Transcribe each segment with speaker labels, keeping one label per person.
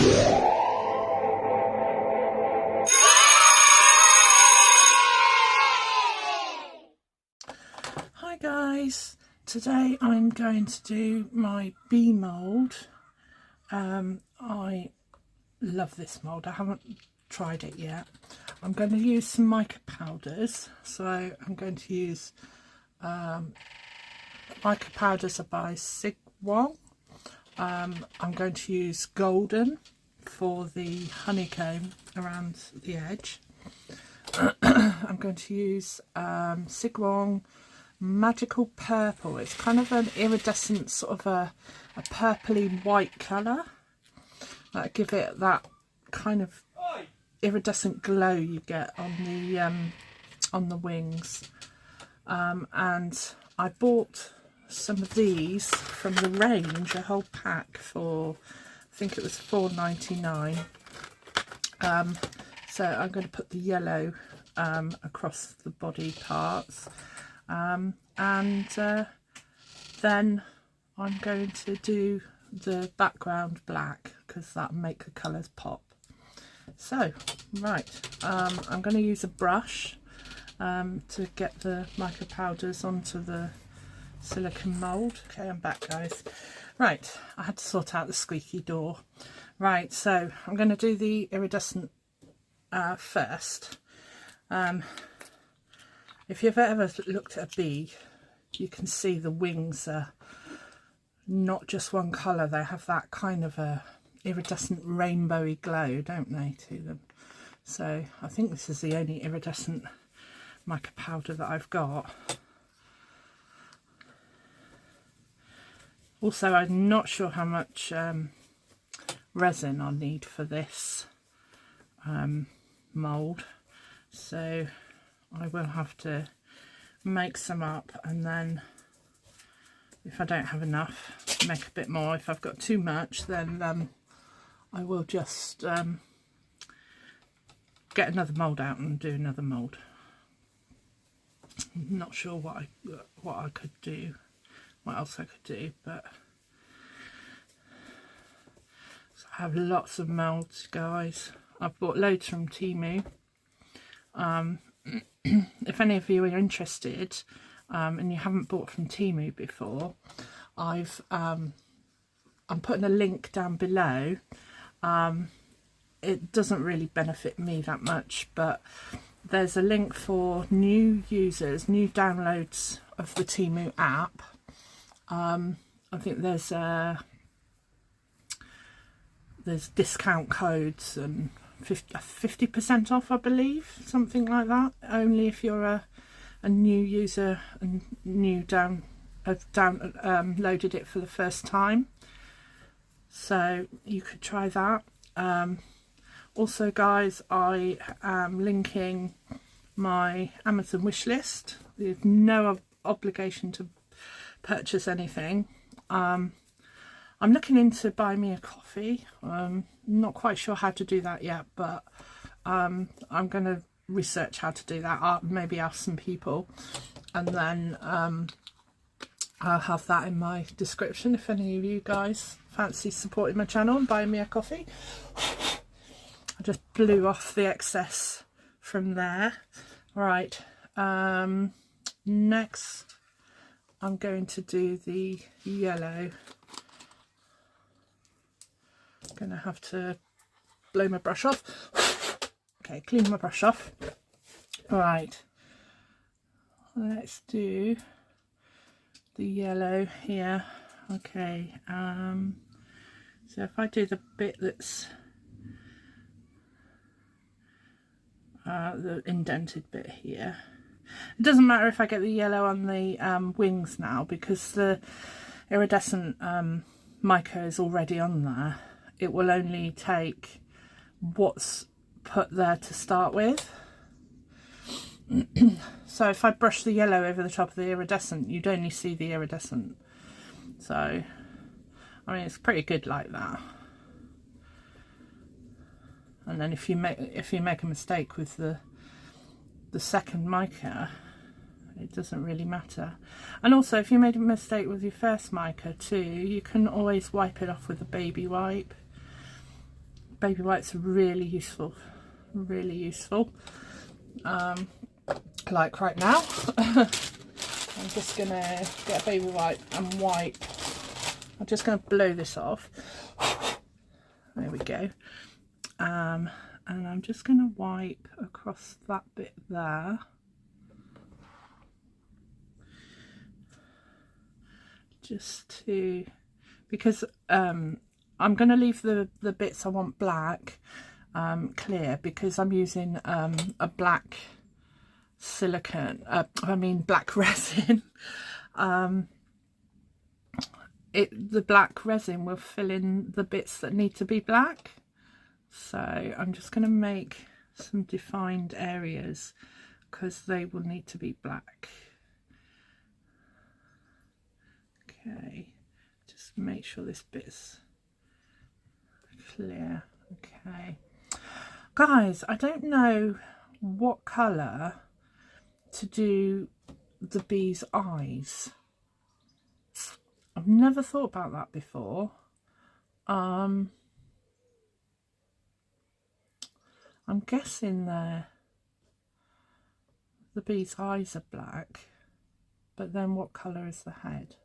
Speaker 1: Hi guys, today I'm going to do my bee mould. I love this mould. I haven't tried it yet. I'm going to use some mica powders, so I'm going to use mica powders are by Sigwall. I'm going to use golden for the honeycomb around the edge. I'm going to use Sigwall magical purple. It's kind of an iridescent sort of a purpley white colour that give it that kind of iridescent glow you get on the wings. And I bought some of these from the range, a whole pack, for I think it was £4.99. So I'm going to put the yellow across the body parts, and then I'm going to do the background black because that'll make the colours pop. So right, I'm going to use a brush to get the mica powders onto the silicone mould. Okay, I'm back guys. Right, I had to sort out the squeaky door. Right, so I'm going to do the iridescent first. If you've ever looked at a bee, you can see the wings are not just one colour, they have that kind of a iridescent rainbowy glow, don't they, to them. So I think this is the only iridescent mica powder that I've got. Also, I'm not sure how much resin I'll need for this mould, so I will have to make some up, and then if I don't have enough, make a bit more. If I've got too much, then I will just get another mould out and do another mould. I'm not sure what I could do, what else I could do, but so I have lots of moulds, guys. I've bought loads from Temu. If any of you are interested and you haven't bought from Temu before, I'm putting a link down below. It doesn't really benefit me that much, but there's a link for new users, new downloads of the Temu app. I think there's discount codes and 50% off, I believe, something like that, only if you're a new user and loaded it for the first time. So you could try that. Also guys, I am linking my Amazon wish list. There's no obligation to purchase anything. I'm looking into buying me a coffee. Not quite sure how to do that yet, but I'm going to research how to do that. Maybe ask some people, and then I'll have that in my description if any of you guys fancy supporting my channel and buying me a coffee. I just blew off the excess from there. Right, next I'm going to do the yellow. Gonna have to blow my brush off. Okay, clean my brush off. Right, let's do the yellow here. Okay, so if I do the bit that's the indented bit here, it doesn't matter if I get the yellow on the wings now, because the iridescent mica is already on there. It will only take what's put there to start with. So if I brush the yellow over the top of the iridescent, you'd only see the iridescent. So I mean, it's pretty good like that. And then if you make a mistake with the second mica, it doesn't really matter. And also, if you made a mistake with your first mica too, you can always wipe it off with a baby wipe. baby wipes are really useful, like right now. I'm just gonna get a baby wipe and wipe. I'm just gonna blow this off. There we go. And I'm just gonna wipe across that bit there. Just to, because I'm going to leave the bits I want black clear, because I'm using a black silicone, black resin. The black resin will fill in the bits that need to be black. So I'm just going to make some defined areas because they will need to be black. Okay, just make sure this bit's clear. Okay, guys, I don't know what colour to do the bee's eyes. I've never thought about that before. I'm guessing the bee's eyes are black, but then what colour is the head?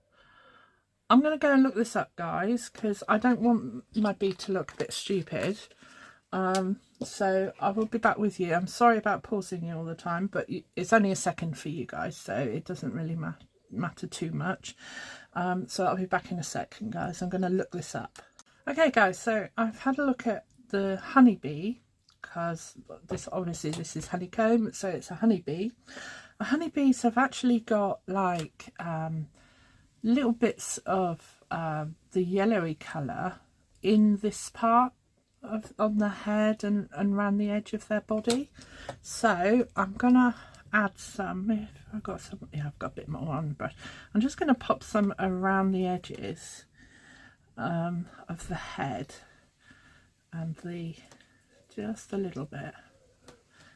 Speaker 1: I'm going to go and look this up, guys, because I don't want my bee to look a bit stupid. So I will be back with you. I'm sorry about pausing you all the time, but it's only a second for you guys, so it doesn't really matter too much. So I'll be back in a second, guys. I'm going to look this up. Okay, guys, so I've had a look at the honeybee, because this is honeycomb, so it's a honeybee. Honeybees have actually got like little bits of the yellowy colour in this part on the head and around the edge of their body. So I'm gonna add some, if I've got some, yeah, I've got a bit more on the brush. I'm just gonna pop some around the edges of the head and just a little bit,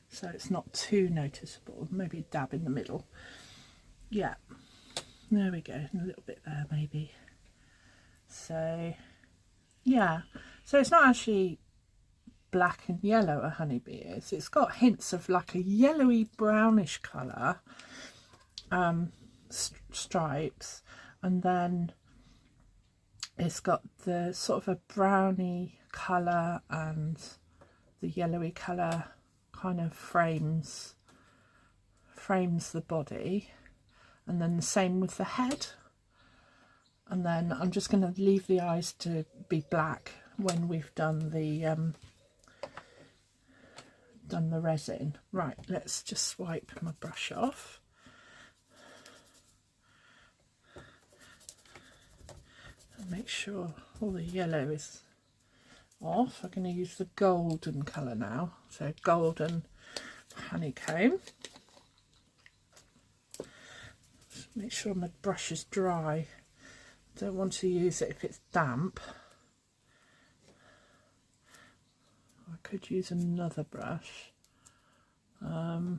Speaker 1: so it's not too noticeable. Maybe a dab in the middle. Yeah, there we go, and a little bit there maybe. So yeah, so it's not actually black and yellow a honeybee is. It's got hints of like a yellowy brownish colour, stripes, and then it's got the sort of a browny colour and the yellowy colour kind of frames the body, and then the same with the head. And then I'm just going to leave the eyes to be black when we've done the resin. Right, let's just wipe my brush off. And make sure all the yellow is off. I'm going to use the golden colour now, so golden honeycomb. Just make sure my brush is dry. Don't want to use it if it's damp. I could use another brush. No,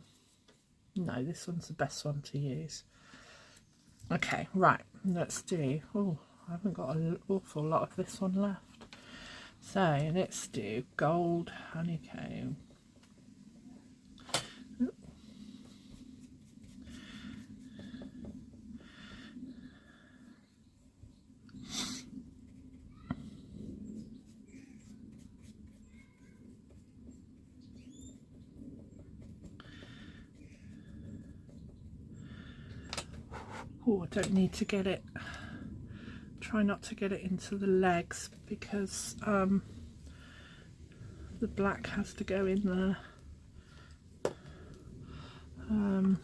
Speaker 1: this one's the best one to use. Okay, right, let's do, oh, I haven't got an awful lot of this one left. So let's do gold honeycomb. Oh, I don't need to get it, try not to get it into the legs, because the black has to go in there. I'm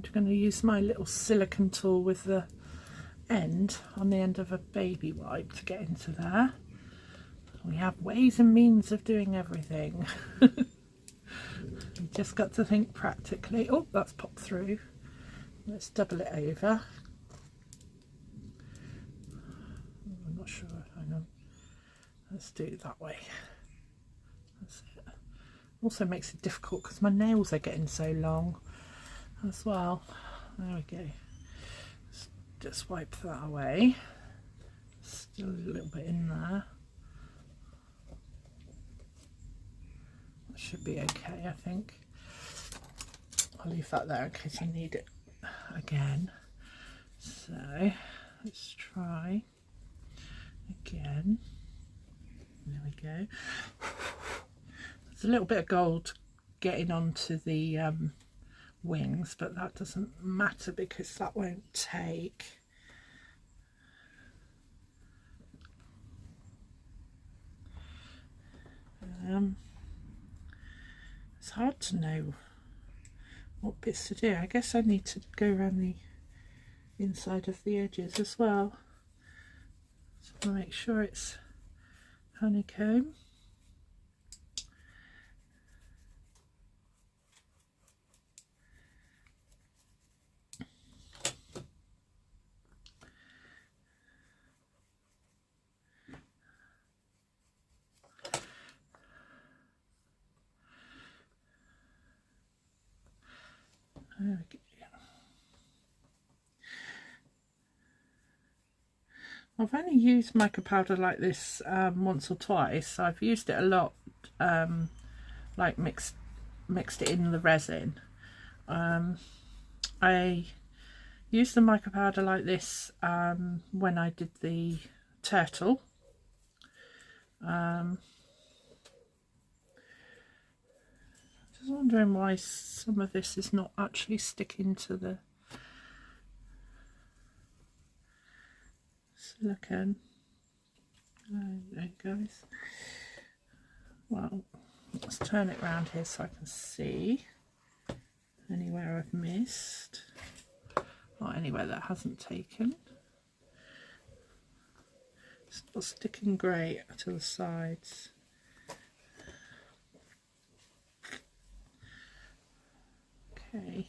Speaker 1: just going to use my little silicone tool with the end on the end of a baby wipe to get into there. We have ways and means of doing everything. You just got to think practically. Oh, that's popped through. Let's double it over. I'm not sure. Hang on. Let's do it that way. That's it. Also makes it difficult because my nails are getting so long as well. There we go. Let's just wipe that away. Still a little bit in there. should be okay, I think. I'll leave that there in case I need it again. So let's try again. There we go. There's a little bit of gold getting onto the wings, but that doesn't matter because that won't take. It's hard to know what bits to do. I guess I need to go around the inside of the edges as well. So I'll make sure it's honeycomb. There we go. I've only used mica powder like this once or twice. I've used it a lot, like mixed it in the resin. I used the mica powder like this when I did the turtle. Just wondering why some of this is not actually sticking to the silicone. There it goes. Well, let's turn it around here so I can see anywhere I've missed or anywhere that hasn't taken. It's not sticking great to the sides. Okay.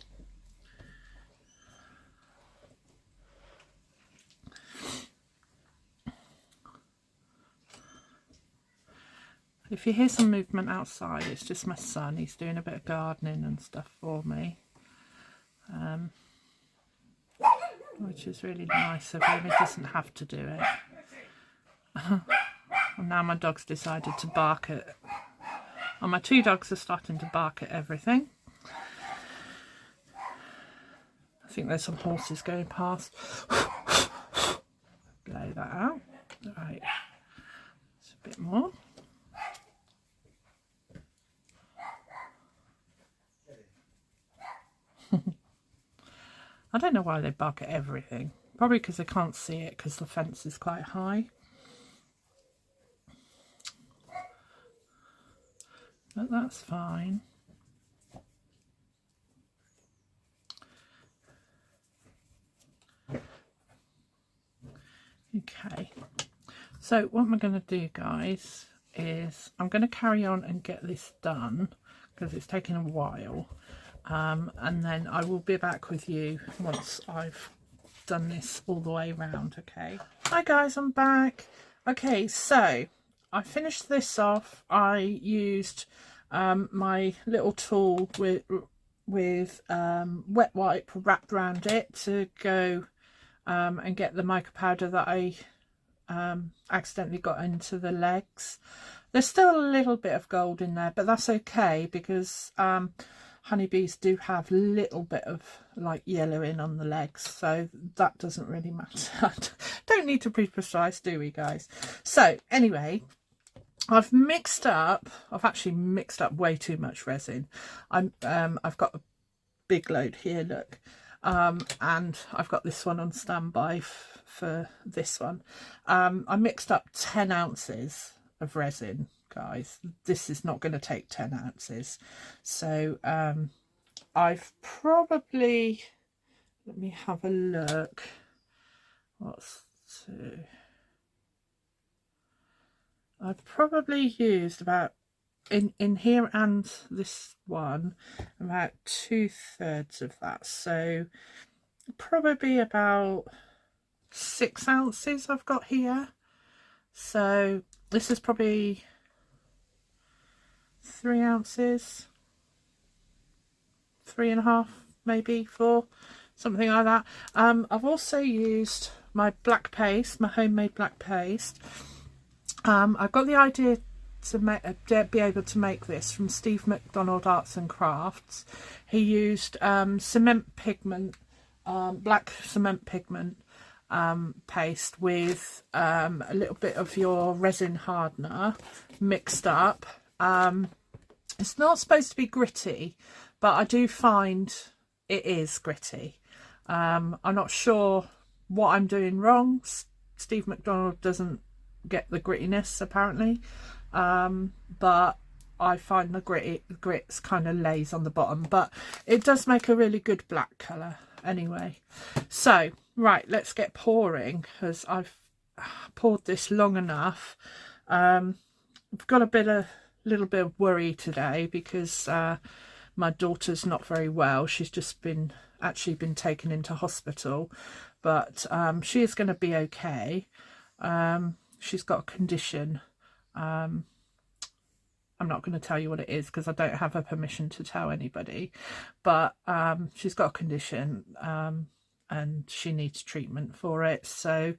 Speaker 1: If you hear some movement outside, it's just my son. He's doing a bit of gardening and stuff for me, which is really nice of him. He doesn't have to do it. And now my dog's decided to bark at, and my two dogs are starting to bark at everything. I think there's some horses going past. Blow that out. Right, it's a bit more. I don't know why they bark at everything. Probably because they can't see it because the fence is quite high. But that's fine. Okay, so what I'm going to do, guys, is I'm going to carry on and get this done because it's taken a while, and then I will be back with you once I've done this all the way around. Okay, hi guys, I'm back. Okay, so I finished this off. I used my little tool with wet wipe wrapped around it to go and get the mica powder that I accidentally got into the legs. There's still a little bit of gold in there, but that's okay because honeybees do have a little bit of like yellowing on the legs, so that doesn't really matter. Don't need to be precise, do we, guys? So anyway, I've actually mixed up way too much resin. I've got a big load here, look. And I've got this one on standby for this one. I mixed up 10 ounces of resin, guys. This is not going to take 10 ounces. So I've probably, let me have a look. I've probably used about, in here and this one, about 2/3 of that, so probably about 6 ounces I've got here. So this is probably 3 ounces, 3.5, maybe 4, something like that. I've also used my black paste, my homemade black paste. I've got the idea to make be able to make this from Steve McDonald Arts and Crafts. He used cement pigment, black cement pigment paste with a little bit of your resin hardener mixed up. It's not supposed to be gritty, but I do find it is gritty. I'm not sure what I'm doing wrong. Steve McDonald doesn't get the grittiness apparently, but I find the grits kind of lays on the bottom, but it does make a really good black colour anyway. So right, let's get pouring, because I've poured this long enough. I've got a little bit of worry today because my daughter's not very well. She's just been taken into hospital, but she is going to be okay. She's got a condition. I'm not going to tell you what it is because I don't have her permission to tell anybody, but she's got a condition and she needs treatment for it. So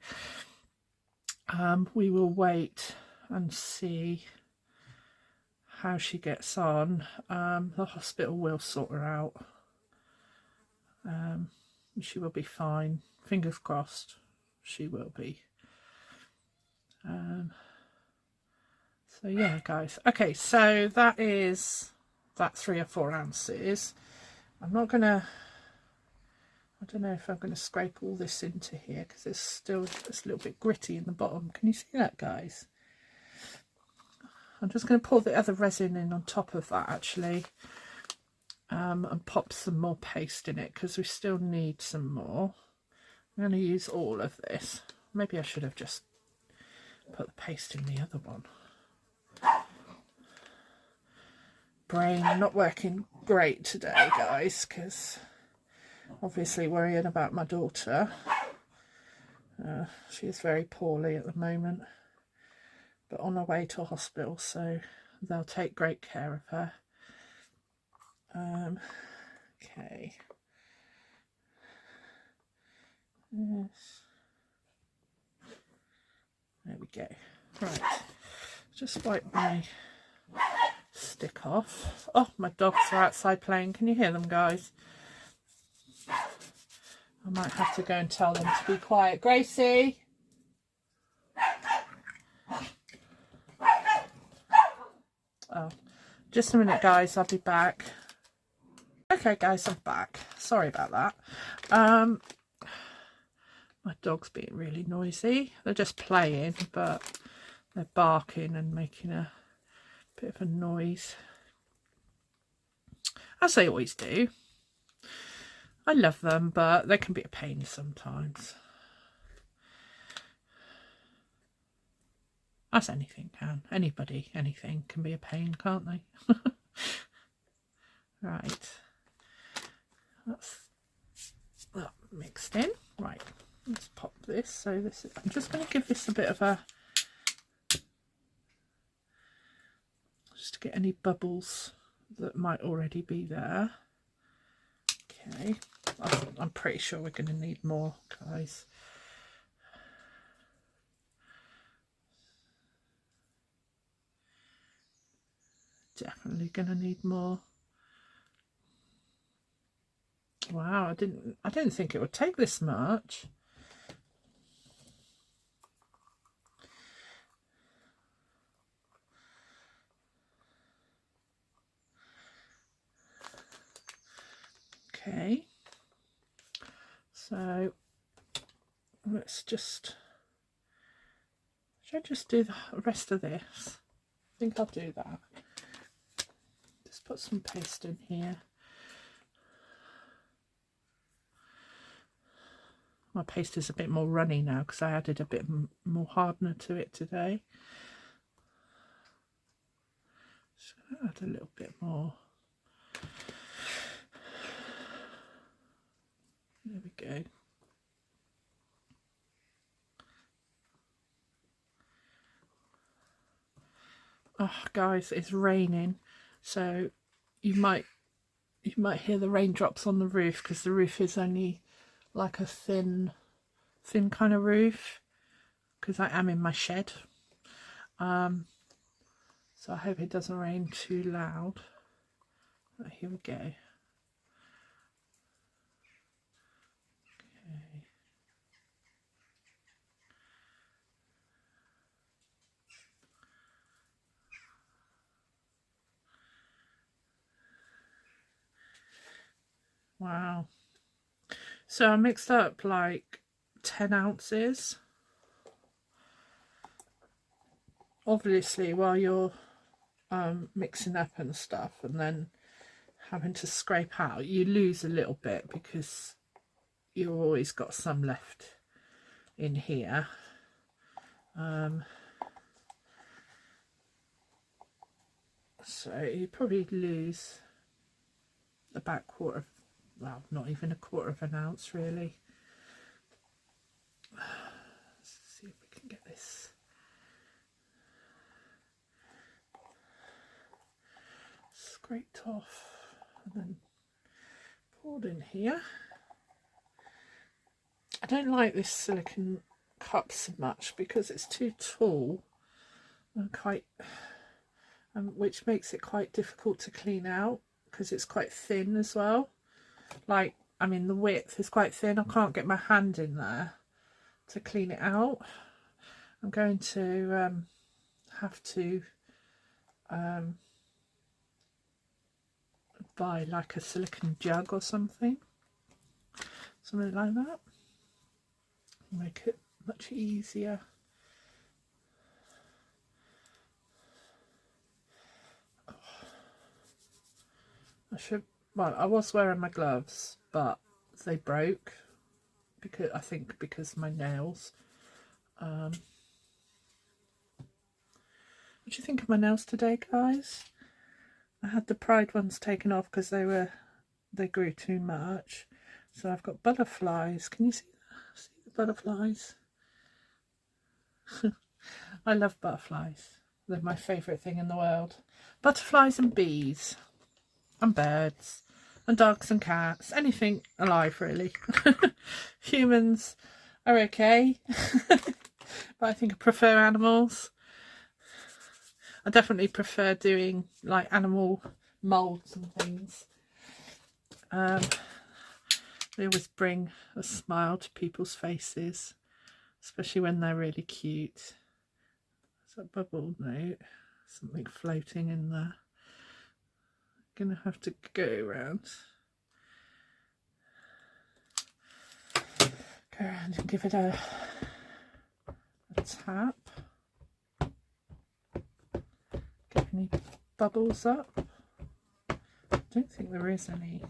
Speaker 1: we will wait and see how she gets on. The hospital will sort her out. She will be fine. Fingers crossed she will be. So yeah, guys. Okay, so that's 3 or 4 ounces. I'm not gonna, I don't know if I'm gonna scrape all this into here because it's still just a little bit gritty in the bottom. Can you see that, guys? I'm just going to pour the other resin in on top of that actually, and pop some more paste in it because we still need some more. I'm going to use all of this. Maybe I should have just put the paste in the other one. Brain not working great today, guys, because obviously worrying about my daughter. She is very poorly at the moment, but on her way to a hospital, so they'll take great care of her. Okay. Yes. There we go. Right. Just wipe my stick off. Oh, my dogs are outside playing. Can you hear them, guys? I might have to go and tell them to be quiet. Gracie! Oh, just a minute, guys. I'll be back. Okay, guys, I'm back. Sorry about that. My dog's being really noisy. They're just playing, but they're barking and making a bit of a noise, as they always do. I love them, but they can be a pain sometimes. As anything can. Anybody, anything can be a pain, can't they? Right. That's that mixed in. Right. Let's pop this. So this is, I'm just going to give this a bit of a, just to get any bubbles that might already be there. Okay. I'm pretty sure we're going to need more, guys. Definitely going to need more. Wow, I didn't think it would take this much. Okay, so let's just, should I just do the rest of this? I think I'll do that. Just put some paste in here. My paste is a bit more runny now because I added a bit more hardener to it today. Just going to add a little bit more. There we go. Oh, guys, it's raining, so you might hear the raindrops on the roof because the roof is only like a thin kind of roof because I am in my shed. So So I hope it doesn't rain too loud. But here we go. Okay. Wow. So I mixed up like 10 ounces. Obviously, while you're mixing up and stuff and then having to scrape out, you lose a little bit because you've always got some left in here. So you probably lose about quarter of, well, not even a quarter of an ounce really. Let's see if we can get this. Scraped off and then poured in here. I don't like this silicone cup so much because it's too tall and which makes it quite difficult to clean out because it's quite thin as well. Like, I mean, the width is quite thin. I can't get my hand in there to clean it out. I'm going to have to buy like a silicone jug or something like that. Make it much easier. Well, I was wearing my gloves, but they broke because I think because of my nails. What do you think of my nails today, guys? I had the pride ones taken off because they grew too much. So I've got butterflies. Can you see that? See the butterflies? I love butterflies. They're my favourite thing in the world. Butterflies and bees and birds and dogs and cats, anything alive really. Humans are okay, but I think I prefer animals. I definitely prefer doing like animal moulds and things. They always bring a smile to people's faces, especially when they're really cute. There's a bubble note, something floating in there. I'm gonna have to go around and give it a tap. Get any bubbles up? I don't think there is any.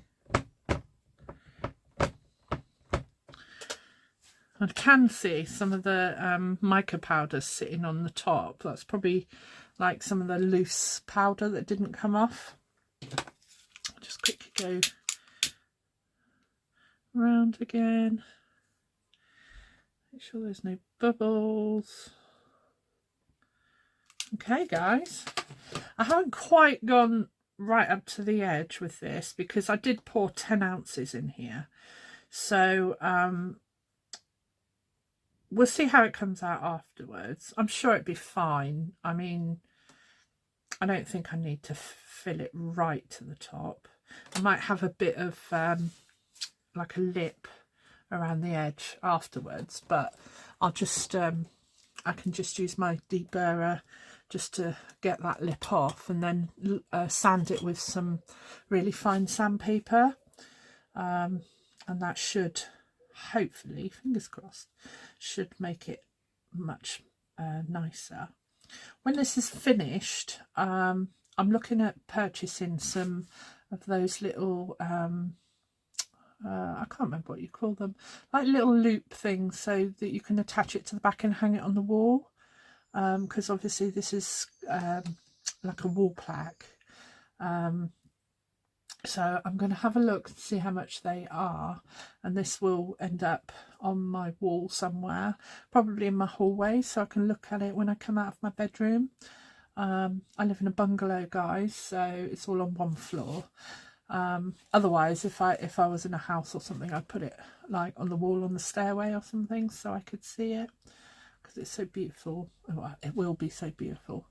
Speaker 1: I can see some of the mica powder sitting on the top. That's probably like some of the loose powder that didn't come off. I'll just quickly go around again. Make sure there's no bubbles. Okay, guys. I haven't quite gone right up to the edge with this because I did pour 10 ounces in here. So, we'll see how it comes out afterwards. I'm sure it'd be fine. I mean, I don't think I need to fill it right to the top. I might have a bit of like a lip around the edge afterwards, but I'll just I can just use my deburrer just to get that lip off and then sand it with some really fine sandpaper, and that should hopefully, fingers crossed, should make it much nicer. When this is finished, I'm looking at purchasing some of those little I can't remember what you call them, like little loop things so that you can attach it to the back and hang it on the wall, because obviously this is like a wall plaque. So I'm going to have a look to see how much they are, and this will end up on my wall somewhere, probably in my hallway, so I can look at it when I come out of my bedroom. I live in a bungalow, guys, so it's all on one floor. Otherwise, if I was in a house or something, I'd put it like on the wall on the stairway or something so I could see it, because it's so beautiful. Well, it will be so beautiful.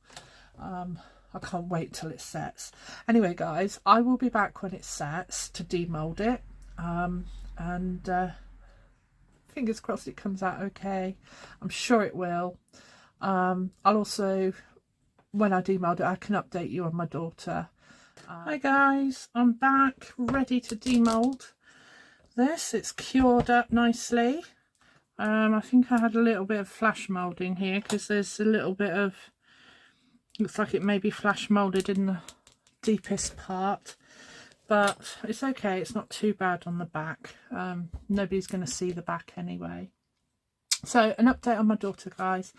Speaker 1: I can't wait till it sets. Anyway guys, I will be back when it sets to demold it, and fingers crossed it comes out okay. I'm sure it will. I'll also, when I demold it, I can update you on my daughter. Hi guys, I'm back ready to demold this. It's cured up nicely. I think I had a little bit of flash moulding here because there's a little bit of, looks like it may be flash moulded in the deepest part, but it's okay, it's not too bad on the back. Nobody's going to see the back anyway. So an update on my daughter guys,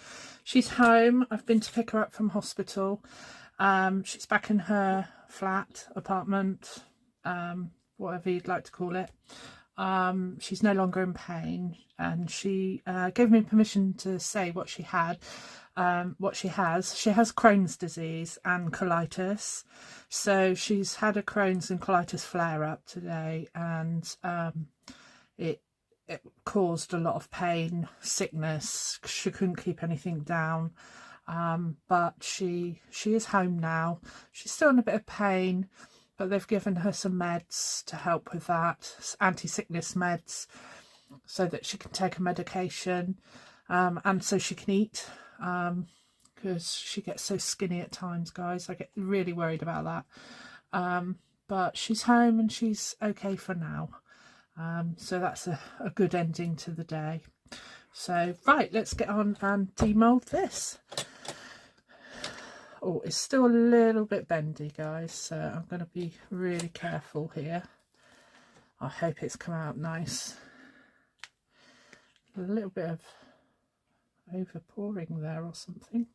Speaker 1: she's home. I've been to pick her up from hospital. She's back in her flat, apartment, whatever you'd like to call it. She's no longer in pain, and she gave me permission to say what she had. What she has Crohn's disease and colitis. So she's had a Crohn's and colitis flare up today, and it caused a lot of pain, sickness. She couldn't keep anything down, but she is home now. She's still in a bit of pain, but they've given her some meds to help with that, anti-sickness meds, so that she can take a medication, and so she can eat, because she gets so skinny at times guys. I get really worried about that, but she's home and she's okay for now. So that's a good ending to the day. So right, let's get on and demold this. Oh, it's still a little bit bendy guys, so I'm going to be really careful here. I hope it's come out nice. A little bit of over pouring there or something.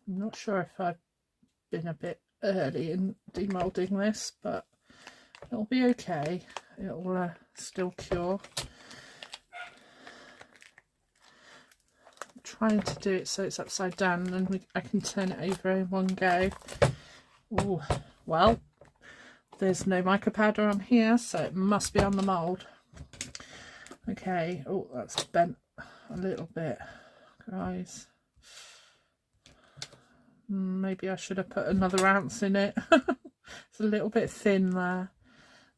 Speaker 1: I'm not sure if I've been a bit early in demolding this, but it'll be okay. It'll still cure. I'm trying to do it so it's upside down, and I can turn it over in one go. Oh, well, there's no mica powder on here, so it must be on the mould. Okay. Oh, that's bent a little bit, guys. Maybe I should have put another ounce in it. It's a little bit thin there.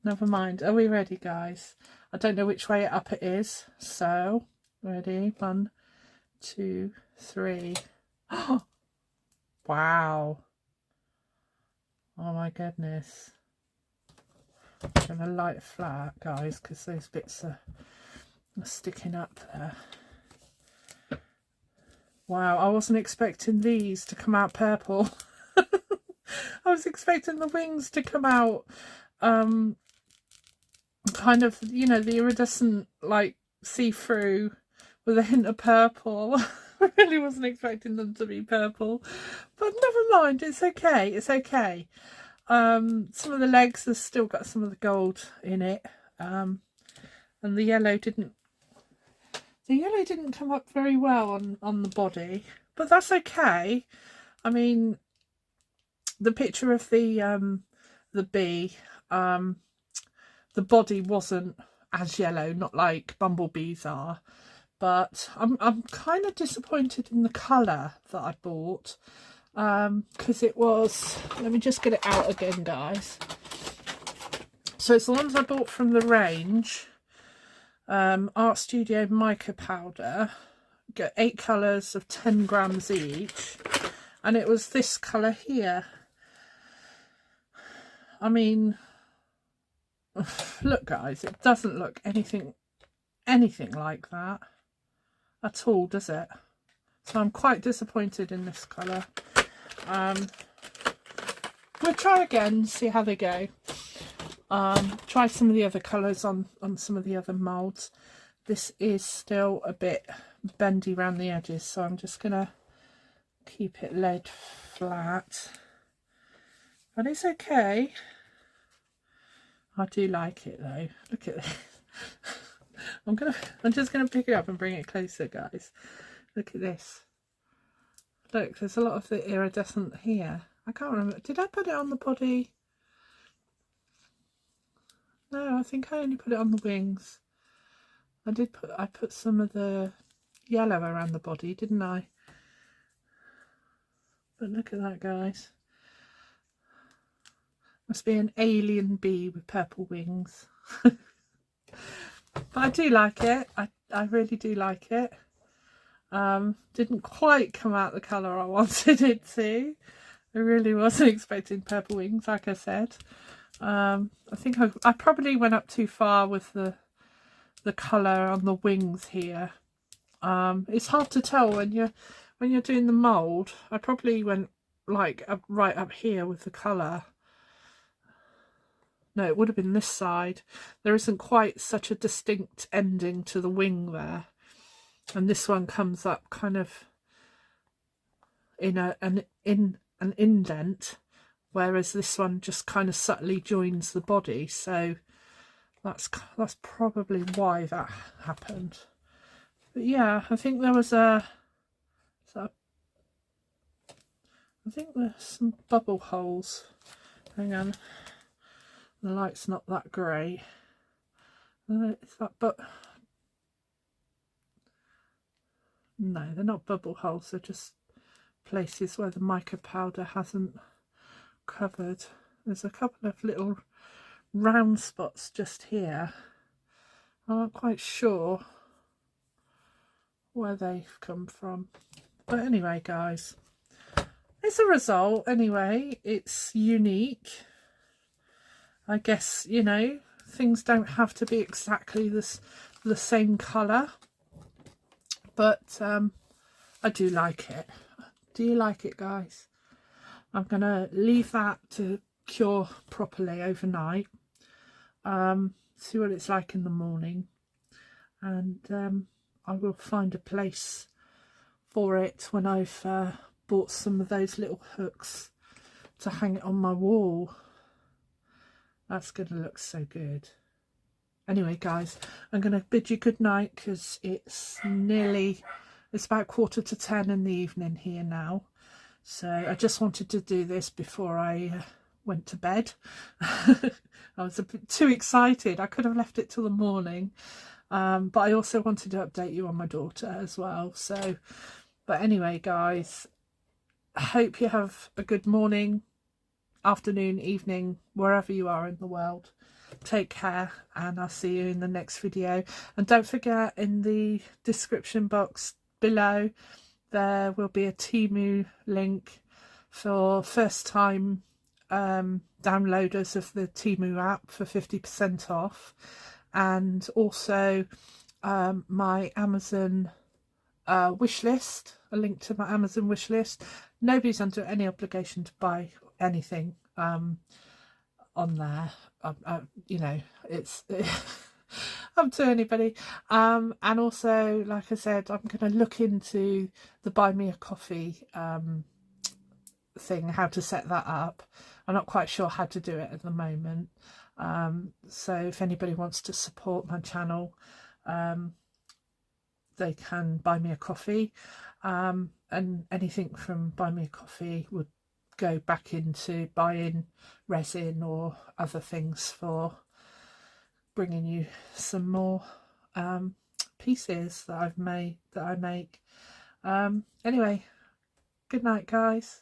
Speaker 1: Never mind. Are we ready guys? I don't know which way up it is, so ready, 1, 2, 3. Oh, wow. Oh my goodness. I'm gonna light it flat guys, because those bits are sticking up there. Wow, I wasn't expecting these to come out purple. I was expecting the wings to come out kind of, you know, the iridescent, like, see-through with a hint of purple. I really wasn't expecting them to be purple, but never mind, it's okay, it's okay. Some of the legs have still got some of the gold in it, and the yellow didn't come up very well on the body, but that's okay. I mean, the picture of the bee, the body wasn't as yellow, not like bumblebees are, but I'm kind of disappointed in the colour that I bought, because it was, let me just get it out again guys. So it's the ones I bought from the range. Art Studio mica powder, get 8 colours of 10 grams each, and it was this colour here. I mean, look guys, it doesn't look anything like that at all, does it? So I'm quite disappointed in this colour. We'll try again, see how they go. Try some of the other colours on some of the other moulds. This is still a bit bendy around the edges, so I'm just going to keep it laid flat. But it's okay. I do like it though. Look at this. I'm just gonna pick it up and bring it closer, guys. Look at this. Look, there's a lot of the iridescent here. I can't remember. Did I put it on the body? No, I think I only put it on the wings. I put some of the yellow around the body, didn't I? But look at that, guys. Must be an alien bee with purple wings. But I do like it. I really do like it. Didn't quite come out the colour I wanted it to. I really wasn't expecting purple wings, like I said. I think I probably went up too far with the colour on the wings here. It's hard to tell when you're doing the mould. I probably went like right up here with the colour. No, it would have been this side. There isn't quite such a distinct ending to the wing there. And this one comes up kind of in an indent, whereas this one just kind of subtly joins the body. So that's probably why that happened. But yeah, I think there was I think there's some bubble holes. Hang on. The light's not that great. Is that, but no, they're not bubble holes. They're just places where the mica powder hasn't covered. There's a couple of little round spots just here. I'm not quite sure where they've come from. But anyway, guys, it's a result. Anyway, it's unique. I guess, you know, things don't have to be exactly the same colour, but I do like it. Do you like it, guys? I'm going to leave that to cure properly overnight, see what it's like in the morning, and I will find a place for it when I've bought some of those little hooks to hang it on my wall. That's going to look so good. Anyway, guys, I'm going to bid you good night because it's about 9:45 in the evening here now. So I just wanted to do this before I went to bed. I was a bit too excited. I could have left it till the morning. But I also wanted to update you on my daughter as well. So, but anyway, guys, I hope you have a good morning, afternoon, evening, wherever you are in the world. Take care, and I'll see you in the next video. And don't forget, in the description box below there will be a Temu link for first time downloaders of the Temu app for 50% off, and also my Amazon wish list, a link to my Amazon wish list. Nobody's under any obligation to buy anything on there. You know, it's up to anybody. And also, like I said, I'm going to look into the buy me a coffee thing, how to set that up. I'm not quite sure how to do it at the moment. So if anybody wants to support my channel, they can buy me a coffee, and anything from buy me a coffee would go back into buying resin or other things for bringing you some more pieces that I make. Anyway, good night, guys.